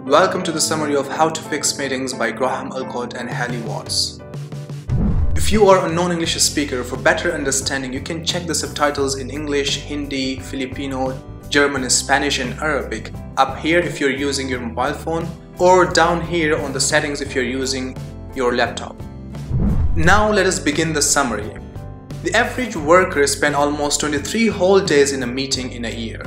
Welcome to the summary of How to Fix Meetings by Graham Allcott and Hayley Watts. If you are a non-English speaker, for better understanding, you can check the subtitles in English, Hindi, Filipino, German, Spanish and Arabic up here if you're using your mobile phone, or down here on the settings if you're using your laptop. Now let us begin the summary. The average worker spends almost 23 whole days in a meeting in a year.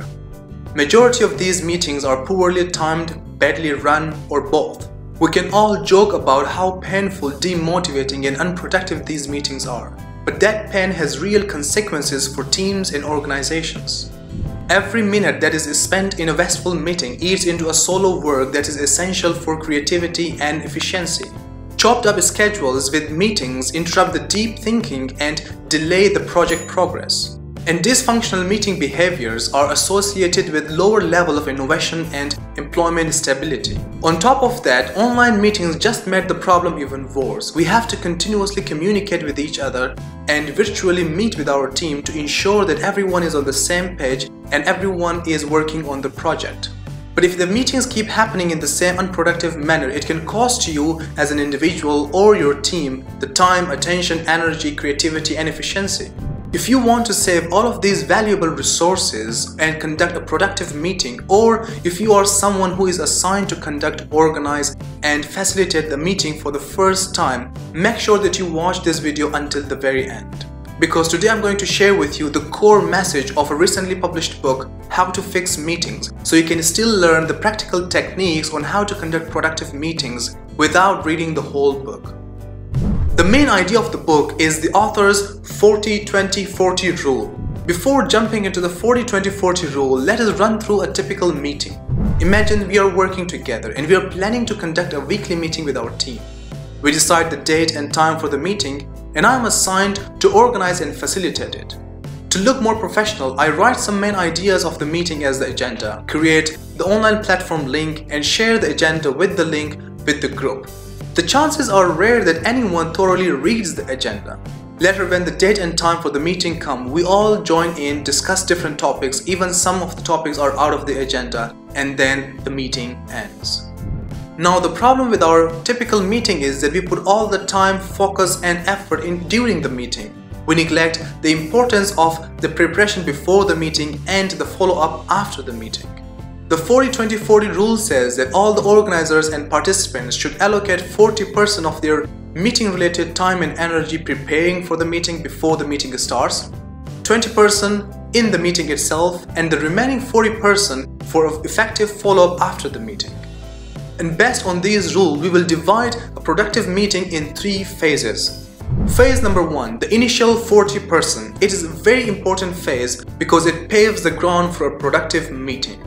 Majority of these meetings are poorly timed, badly run, or both. We can all joke about how painful, demotivating and unproductive these meetings are. But that pain has real consequences for teams and organizations. Every minute that is spent in a wasteful meeting eats into a solo work that is essential for creativity and efficiency. Chopped up schedules with meetings interrupt the deep thinking and delay the project progress. And dysfunctional meeting behaviors are associated with lower level of innovation and employment stability. On top of that, online meetings just made the problem even worse. We have to continuously communicate with each other and virtually meet with our team to ensure that everyone is on the same page and everyone is working on the project. But if the meetings keep happening in the same unproductive manner, it can cost you as an individual or your team the time, attention, energy, creativity and efficiency. If you want to save all of these valuable resources and conduct a productive meeting, or if you are someone who is assigned to conduct, organize and facilitate the meeting for the first time, make sure that you watch this video until the very end. Because today I'm going to share with you the core message of a recently published book, How to Fix Meetings, so you can still learn the practical techniques on how to conduct productive meetings without reading the whole book. The main idea of the book is the author's 40-20-40 rule. Before jumping into the 40-20-40 rule, let us run through a typical meeting. Imagine we are working together and we are planning to conduct a weekly meeting with our team. We decide the date and time for the meeting, and I am assigned to organize and facilitate it. To look more professional, I write some main ideas of the meeting as the agenda, create the online platform link and share the agenda with the link with the group. The chances are rare that anyone thoroughly reads the agenda. Later, when the date and time for the meeting come, we all join in, discuss different topics, even some of the topics are out of the agenda, and then the meeting ends. Now the problem with our typical meeting is that we put all the time, focus and effort in during the meeting. We neglect the importance of the preparation before the meeting and the follow-up after the meeting. The 40-20-40 rule says that all the organizers and participants should allocate 40% of their meeting-related time and energy preparing for the meeting before the meeting starts, 20% in the meeting itself, and the remaining 40% for effective follow-up after the meeting. And based on these rules, we will divide a productive meeting in 3 phases. Phase number 1, the initial 40%. It is a very important phase because it paves the ground for a productive meeting.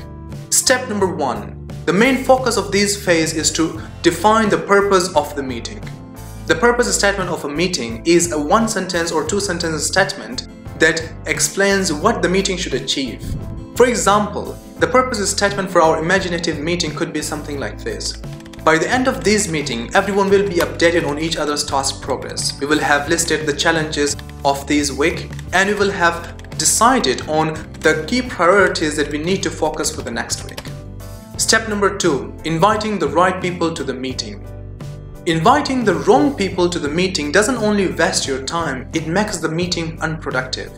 Step number 1. The main focus of this phase is to define the purpose of the meeting. The purpose statement of a meeting is a 1-sentence or 2-sentence statement that explains what the meeting should achieve. For example, the purpose statement for our imaginative meeting could be something like this. By the end of this meeting, everyone will be updated on each other's task progress. We will have listed the challenges of this week and we will have decided on the key priorities that we need to focus for the next week. Step number 2, inviting the right people to the meeting. Inviting the wrong people to the meeting doesn't only waste your time, it makes the meeting unproductive.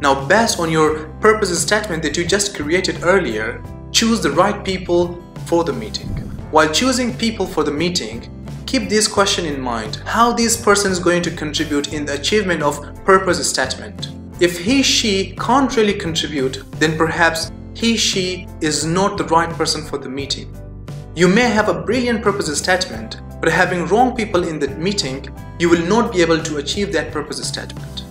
Now, based on your purpose statement that you just created earlier, choose the right people for the meeting. While choosing people for the meeting, keep this question in mind: how this person is going to contribute in the achievement of purpose statement. If he/she can't really contribute, then perhaps he/she is not the right person for the meeting. You may have a brilliant purpose statement, but having wrong people in the meeting, you will not be able to achieve that purpose statement.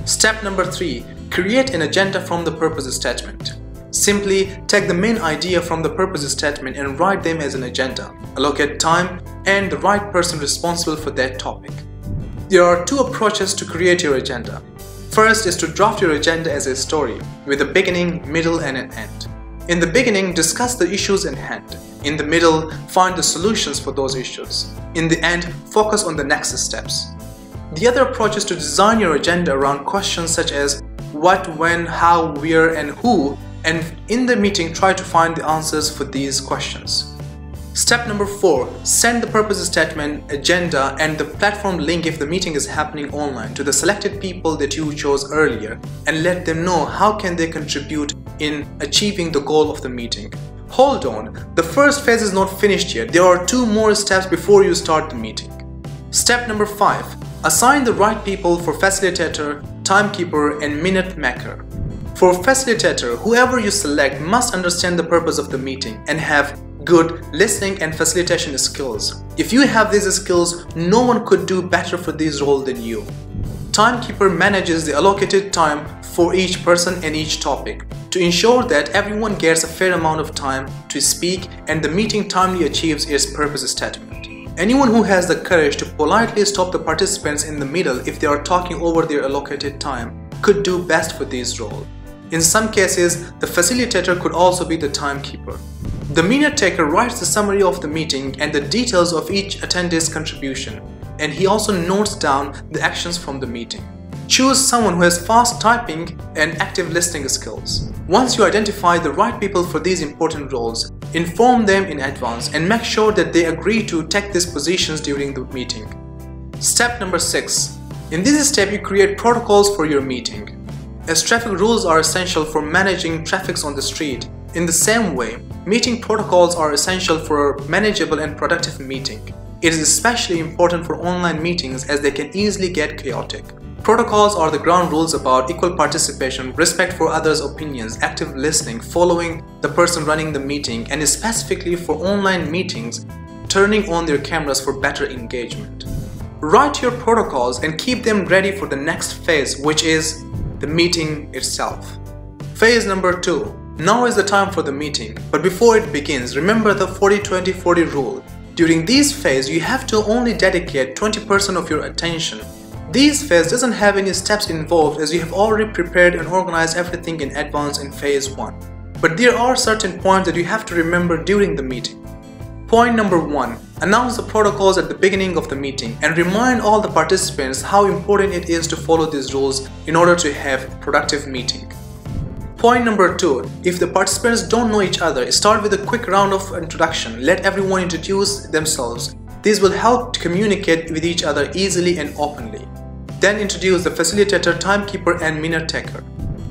Step number 3, create an agenda from the purpose statement. Simply take the main idea from the purpose statement and write them as an agenda. Allocate time and the right person responsible for that topic. There are 2 approaches to create your agenda. First is to draft your agenda as a story, with a beginning, middle and an end. In the beginning, discuss the issues in hand. In the middle, find the solutions for those issues. In the end, focus on the next steps. The other approach is to design your agenda around questions such as what, when, how, where and who, and in the meeting try to find the answers for these questions. Step number 4. Send the purpose statement, agenda, and the platform link if the meeting is happening online to the selected people that you chose earlier, and let them know how can they contribute in achieving the goal of the meeting. Hold on, the first phase is not finished yet. There are 2 more steps before you start the meeting. Step number 5. Assign the right people for facilitator, timekeeper, and minute maker. For facilitator, whoever you select must understand the purpose of the meeting and have good listening and facilitation skills. If you have these skills, no one could do better for this role than you. Timekeeper manages the allocated time for each person and each topic to ensure that everyone gets a fair amount of time to speak and the meeting timely achieves its purpose statement. Anyone who has the courage to politely stop the participants in the middle if they are talking over their allocated time could do best for this role. In some cases, the facilitator could also be the timekeeper. The minute taker writes the summary of the meeting and the details of each attendee's contribution, and he also notes down the actions from the meeting. Choose someone who has fast typing and active listening skills. Once you identify the right people for these important roles, inform them in advance and make sure that they agree to take these positions during the meeting. Step number 6. In this step, you create protocols for your meeting. As traffic rules are essential for managing traffic on the street, in the same way, meeting protocols are essential for a manageable and productive meeting. It is especially important for online meetings as they can easily get chaotic. Protocols are the ground rules about equal participation, respect for others' opinions, active listening, following the person running the meeting, and specifically for online meetings, turning on their cameras for better engagement. Write your protocols and keep them ready for the next phase, which is the meeting itself. Phase number 2. Now is the time for the meeting, but before it begins, remember the 40-20-40 rule. During this phase, you have to only dedicate 20% of your attention. This phase doesn't have any steps involved as you have already prepared and organized everything in advance in phase 1. But there are certain points that you have to remember during the meeting. Point number 1. Announce the protocols at the beginning of the meeting and remind all the participants how important it is to follow these rules in order to have a productive meeting. Point number 2. If the participants don't know each other, start with a quick round of introduction. Let everyone introduce themselves. This will help to communicate with each other easily and openly. Then introduce the facilitator, timekeeper, and minute taker.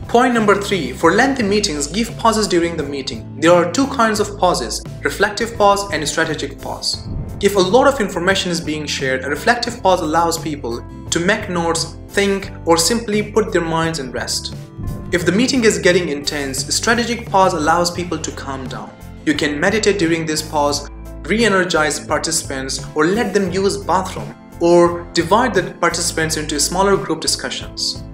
Point number 3. For lengthy meetings, give pauses during the meeting. There are 2 kinds of pauses, reflective pause and strategic pause. If a lot of information is being shared, a reflective pause allows people to make notes, think, or simply put their minds in rest. If the meeting is getting intense, a strategic pause allows people to calm down. You can meditate during this pause, re-energize participants, or let them use bathroom, or divide the participants into smaller group discussions.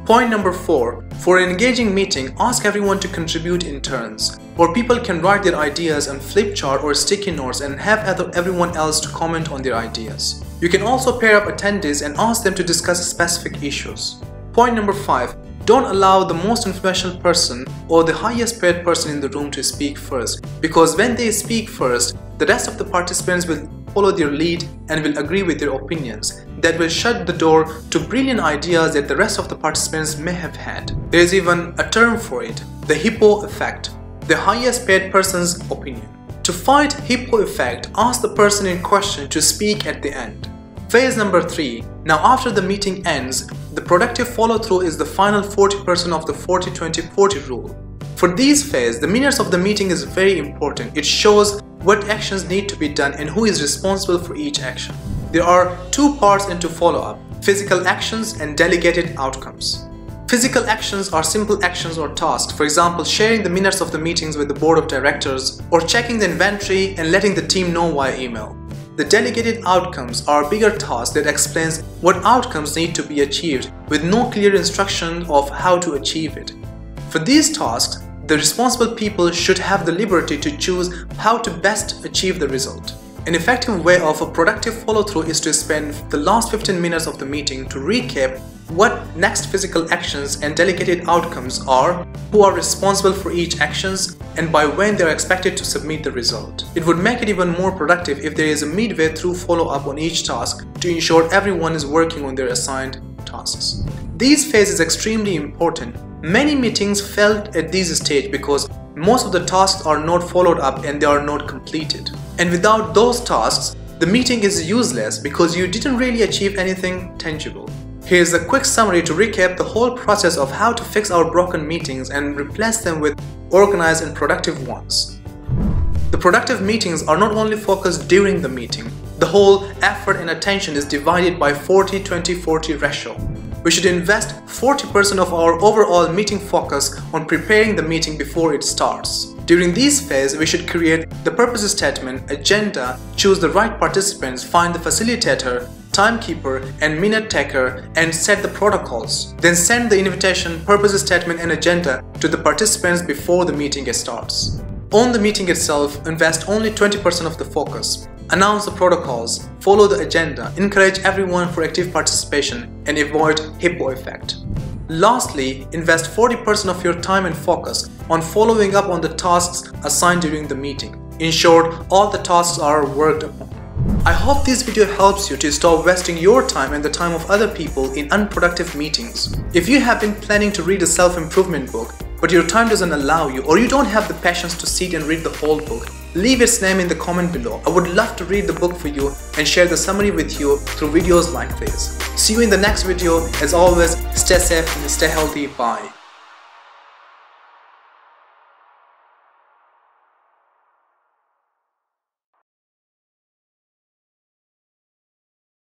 Point number 4. For an engaging meeting, ask everyone to contribute in turns, or people can write their ideas on flip chart or sticky notes and have everyone else to comment on their ideas. You can also pair up attendees and ask them to discuss specific issues. Point number 5. Don't allow the most influential person or the highest paid person in the room to speak first, because when they speak first, the rest of the participants will follow their lead and will agree with their opinions. That will shut the door to brilliant ideas that the rest of the participants may have had. There is even a term for it, the hippo effect, the highest paid person's opinion. To fight hippo effect, ask the person in question to speak at the end. Phase number 3. Now after the meeting ends, the productive follow-through is the final 40% of the 40-20-40 rule. For this phase, the minutes of the meeting is very important. It shows what actions need to be done and who is responsible for each action. There are 2 parts into follow-up: physical actions and delegated outcomes. Physical actions are simple actions or tasks, for example, sharing the minutes of the meetings with the board of directors or checking the inventory and letting the team know via email. The delegated outcomes are bigger tasks that explains what outcomes need to be achieved with no clear instruction of how to achieve it. For these tasks, the responsible people should have the liberty to choose how to best achieve the result. An effective way of a productive follow-through is to spend the last 15 minutes of the meeting to recap what next physical actions and delegated outcomes are, who are responsible for each actions, and by when they are expected to submit the result. It would make it even more productive if there is a midway through follow-up on each task to ensure everyone is working on their assigned tasks. This phase is extremely important. Many meetings failed at this stage because most of the tasks are not followed up and they are not completed. And without those tasks, the meeting is useless because you didn't really achieve anything tangible. Here's a quick summary to recap the whole process of how to fix our broken meetings and replace them with organized and productive ones. The productive meetings are not only focused during the meeting. The whole effort and attention is divided by 40-20-40 ratio. We should invest 40% of our overall meeting focus on preparing the meeting before it starts. During these phases, we should create the purpose statement, agenda, choose the right participants, find the facilitator, timekeeper and minute taker, and set the protocols. Then send the invitation, purpose statement and agenda to the participants before the meeting starts. On the meeting itself, invest only 20% of the focus. Announce the protocols, follow the agenda, encourage everyone for active participation, and avoid hippo effect. Lastly, invest 40% of your time and focus on following up on the tasks assigned during the meeting. In short, all the tasks are worked upon. I hope this video helps you to stop wasting your time and the time of other people in unproductive meetings. If you have been planning to read a self-improvement book, but your time doesn't allow you, or you don't have the patience to sit and read the whole book, leave its name in the comment below. I would love to read the book for you and share the summary with you through videos like this. See you in the next video. As always, stay safe and stay healthy. Bye.